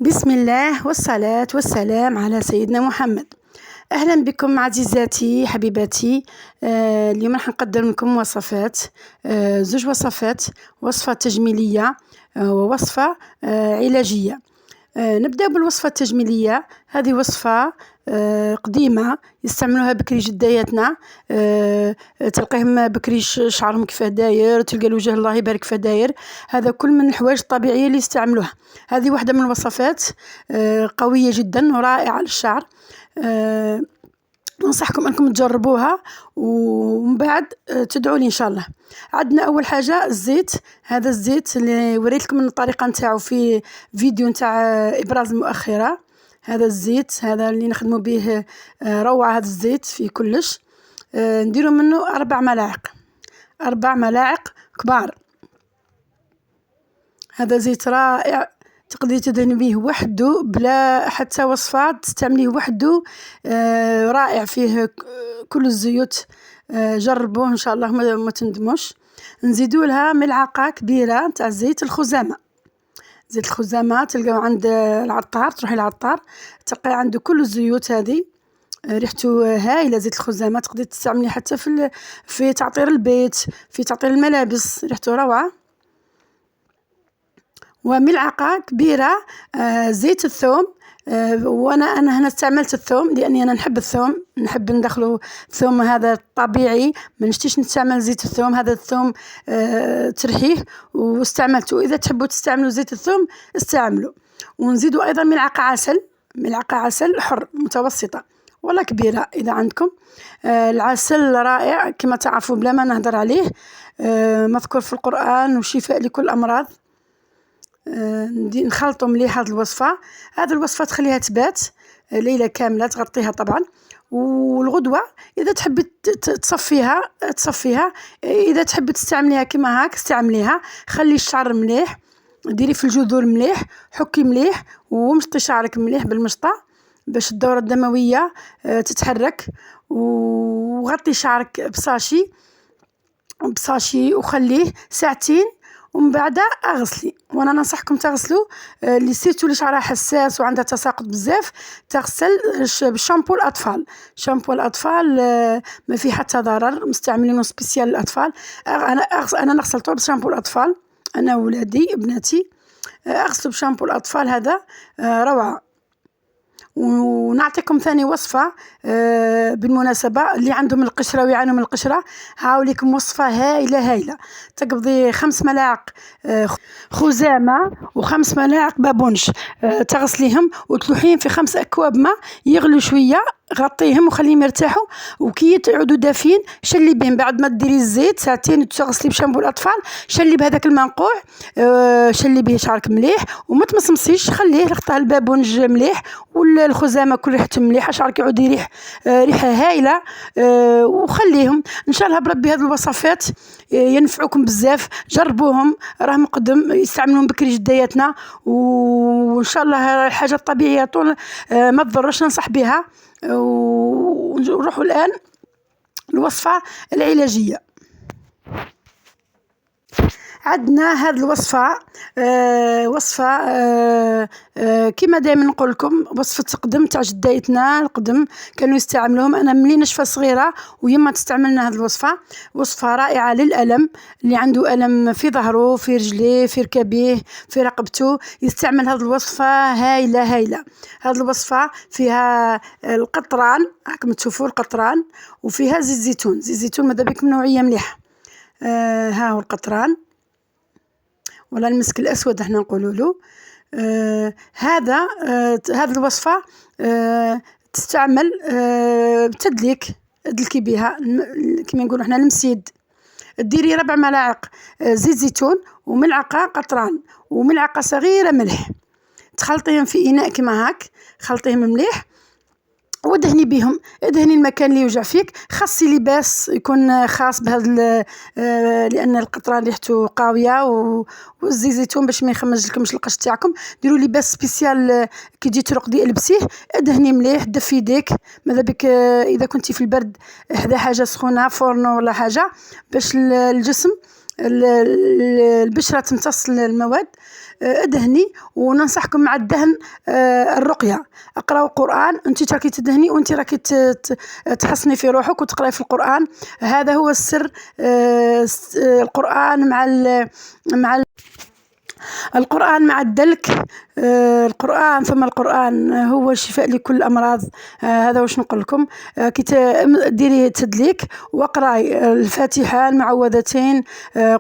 بسم الله والصلاة والسلام على سيدنا محمد. أهلا بكم عزيزاتي حبيباتي. اليوم راح نقدم لكم وصفات، زوج وصفات، وصفة تجميلية ووصفة علاجية. نبدأ بالوصفة التجميلية. هذه وصفة قديمة يستعملوها بكري جداياتنا. تلقيهم بكري شعرهم كيفاه داير، تلقى الوجه الله يبارك فيه داير. هذا كل من الحوايج الطبيعية اللي يستعملوها. هذه واحدة من الوصفات قوية جدا ورائعة للشعر. ننصحكم أنكم تجربوها ومن بعد تدعوا لي إن شاء الله. عندنا أول حاجة الزيت. هذا الزيت اللي وريت لكم الطريقة نتاعو في فيديو نتاع إبراز المؤخرة. هذا الزيت هذا اللي نخدموا به روعة. هذا الزيت فيه كلش. نديروا منه 4 ملاعق كبار. هذا زيت رائع، تقدري تدهني به وحده بلا حتى وصفات، تستعمليه وحده. رائع، فيه كل الزيوت. جربوه ان شاء الله ما تندموش. نزيدوا لها ملعقه كبيره نتاع زيت الخزامه. زيت الخزامه تلقاو عند العطار، تروحي للعطار تلقاي عنده كل الزيوت هذه. ريحته هايله. زيت الخزامه تقدري تستعمليه حتى في تعطير البيت، في تعطير الملابس، ريحته روعه. وملعقة كبيرة زيت الثوم. وانا هنا استعملت الثوم لاني انا نحب الثوم، نحب ندخلو الثوم هذا طبيعي، ما نشتيش نستعمل زيت الثوم. هذا الثوم ترحيه واستعملته. اذا تحبوا تستعملوا زيت الثوم استعملوا. ونزيدوا ايضا ملعقة عسل حر متوسطة ولا كبيرة اذا عندكم. العسل رائع كما تعرفوا بلا ما نهدر عليه، مذكور في القرآن وشفاء لكل الامراض. نخلطوا مليح هذه الوصفة. هذه الوصفة تخليها تبات ليلة كاملة، تغطيها طبعا. والغدوة إذا تحبي تصفيها. إذا تحبي تستعمليها كما هاك استعمليها. خلي الشعر مليح، ديري في الجذور مليح، حكي مليح ومشطي شعرك مليح بالمشطة باش الدورة الدموية تتحرك. وغطي شعرك بصاشي وخليه ساعتين ومن بعد اغسلي. وانا ننصحكم تغسلوا اللي سيرتو اللي شعرها حساس وعندها تساقط بزاف تغسل بشامبو الاطفال. شامبو الاطفال ما فيه حتى ضرر، مستعملينه سبيسيال للاطفال. انا نغسل طول بشامبو الاطفال، انا وولادي بناتي اغسلوا بشامبو الاطفال. هذا روعه. ونعطيكم ثاني وصفة بالمناسبة اللي عندهم القشرة ويعانوا من القشرة. هاوليكم وصفة هايلة. تقضي 5 ملاعق خزامة و5 ملاعق بابونج. تغسليهم وتلوحيهم في 5 أكواب ماء يغلوا شوية، غطيهم وخليهم يرتاحوا. وكي يعودوا دافين شلي بهم بعد ما ديري الزيت ساعتين تغسلي بشامبو الاطفال. شلي بهذاك المنقوع، شلي به شعرك مليح وما تمصمصيش، خليه غطاه البابونج مليح والخزامه كل ريحته مليحه، شعرك يعود يريح ريحه هايله. وخليهم ان شاء الله بربي. هذه الوصفات ينفعوكم بزاف، جربوهم، راهم قدم يستعملون بكري جداياتنا. وان شاء الله الحاجه الطبيعيه طول ما تضرش، ننصح بها. ونروحوا الآن الوصفة العلاجية. عندنا هذه الوصفة وصفة كما دائما نقول لكم، وصفة تقدم تاع جدايتنا القدم كانوا يستعملوهم. أنا ملي نشفى صغيرة ويما تستعملنا هذه الوصفة. وصفة رائعة للألم، اللي عنده ألم في ظهره، في رجليه، في ركبيه، في رقبته، يستعمل هذه الوصفة هايلة. هذه الوصفة فيها القطران، راكم تشوفوا القطران، وفيها زيت زيتون ماذا بكم نوعية مليحة. ها هو القطران ولا المسك الأسود احنا نقولوا له. هذه الوصفة تستعمل بتدليك، ادلكي بها كما نقولوا احنا المسيد. ديري 4 ملاعق زيت زيتون وملعقة قطران وملعقة صغيرة ملح. تخلطيهم في إناء كما هاك، خلطيهم مليح ودهني بهم. ادهني المكان اللي يوجع فيك، خاصي لباس يكون خاص بهذا لان القطران ريحته قاويه والزيت زيتون باش ما يخمجلكمش القش تاعكم. ديروا لباس سبيسيال كي تجي ترقدي البسيه. ادهني مليح، دفي يديك ماذا بك اذا كنتي في البرد حدا حاجه سخونه فرن ولا حاجه باش الجسم البشره تمتص المواد. ادهني، وننصحكم مع الدهن الرقية. اقراو القرآن، انت راكي تدهني وانت راكي تحصني في روحك وتقراي في القرآن. هذا هو السر. القرآن مع القرآن مع الدلك. القرآن ثم القرآن هو الشفاء لكل الأمراض. هذا واش نقول لكم. ديري تدليك واقراي الفاتحة، المعوذتين،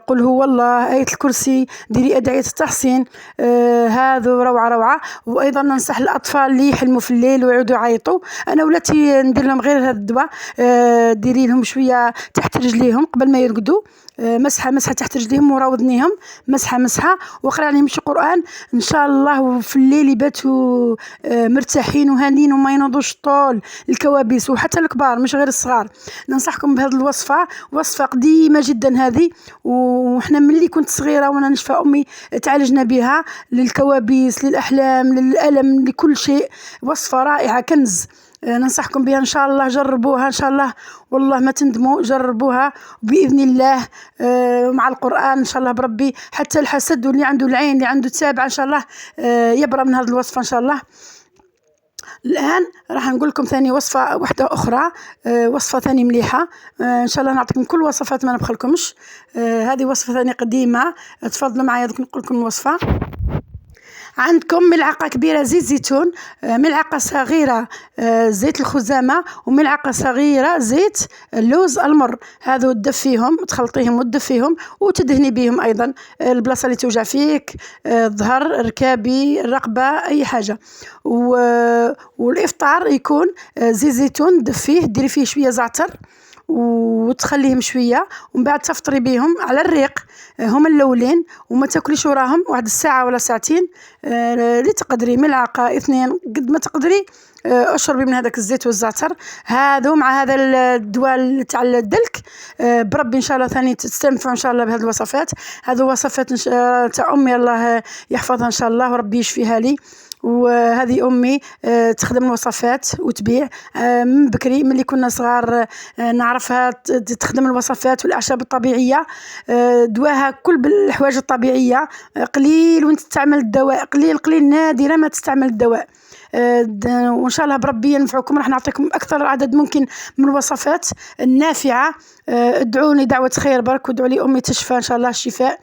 قل هو الله، آية الكرسي، ديري أدعية التحصين. هذا روعة روعة. وأيضا ننصح الأطفال اللي يحلموا في الليل ويعودوا يعيطوا، أنا ولاتي ندير لهم غير هذا الدواء. ديري لهم شوية تحت رجليهم قبل ما يرقدوا، مسحة تحت رجليهم وراودنيهم، مسحة وقرا عليهم شي قرآن ان شاء الله، وفي الليل يباتوا مرتاحين وهانين وما ينوضوش طول الكوابيس، وحتى الكبار مش غير الصغار. ننصحكم بهذه الوصفة، وصفة قديمة جدا هذه، وحنا ملي كنت صغيرة وانا نشفى امي تعالجنا بها للكوابيس، للأحلام، للألم، لكل شيء. وصفة رائعة، كنز. ننصحكم بها ان شاء الله، جربوها ان شاء الله، والله ما تندموا، جربوها باذن الله. مع القرآن ان شاء الله بربي، حتى الحسد واللي عنده العين اللي عنده تابع ان شاء الله يبرى من هذه الوصفة ان شاء الله. الآن راح نقول لكم ثاني وصفة واحدة أخرى، وصفة ثاني مليحة. إن شاء الله نعطيكم كل وصفات ما نبخلكمش. هذه وصفة ثاني قديمة، تفضلوا معايا دوك نقول لكم الوصفة. عندكم ملعقة كبيرة زيت زيتون، ملعقة صغيرة زيت الخزامة، وملعقة صغيرة زيت اللوز المر. هذو تدفيهم، تخلطيهم وتدفيهم وتدهني بهم أيضا البلاصة اللي توجع فيك، الظهر، ركابي، الرقبة، أي حاجة. والإفطار يكون زيت زيتون دفيه، ديري فيه شوية زعتر وتخليهم شويه، ومن بعد تفطري بهم على الريق هما الاولين، وما تاكليش وراهم واحد الساعه ولا ساعتين. اللي تقدري ملعقه 2 قد ما تقدري. اشربي من هذاك الزيت والزعتر هذو مع هذا الدواء تاع الدلك. بربي ان شاء الله ثاني تستنفعوا ان شاء الله بهذه الوصفات. هذو وصفات تاع امي، الله يحفظها ان شاء الله وربي يشفيها لي. وهذه امي تخدم الوصفات وتبيع من بكري، ملي كنا صغار نعرفها تخدم الوصفات والاعشاب الطبيعيه. دواها كل بالحوايج الطبيعيه، قليل وين تستعمل الدواء، قليل نادرا ما تستعمل الدواء. وان شاء الله بربي ينفعكم. راح نعطيكم اكثر عدد ممكن من الوصفات النافعه. ادعوني دعوه خير برك، وادعوا لي امي تشفى ان شاء الله الشفاء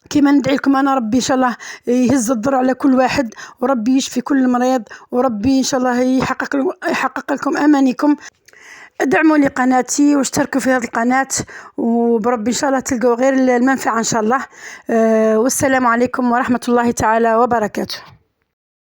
كما ندعي لكم انا. ربي ان شاء الله يهز الضر على كل واحد، وربي يشفي كل مريض، وربي ان شاء الله يحقق لكم امانيكم. ادعموا لي قناتي واشتركوا في هذه القناة، وبربي ان شاء الله تلقوا غير المنفعة ان شاء الله. والسلام عليكم ورحمة الله تعالى وبركاته.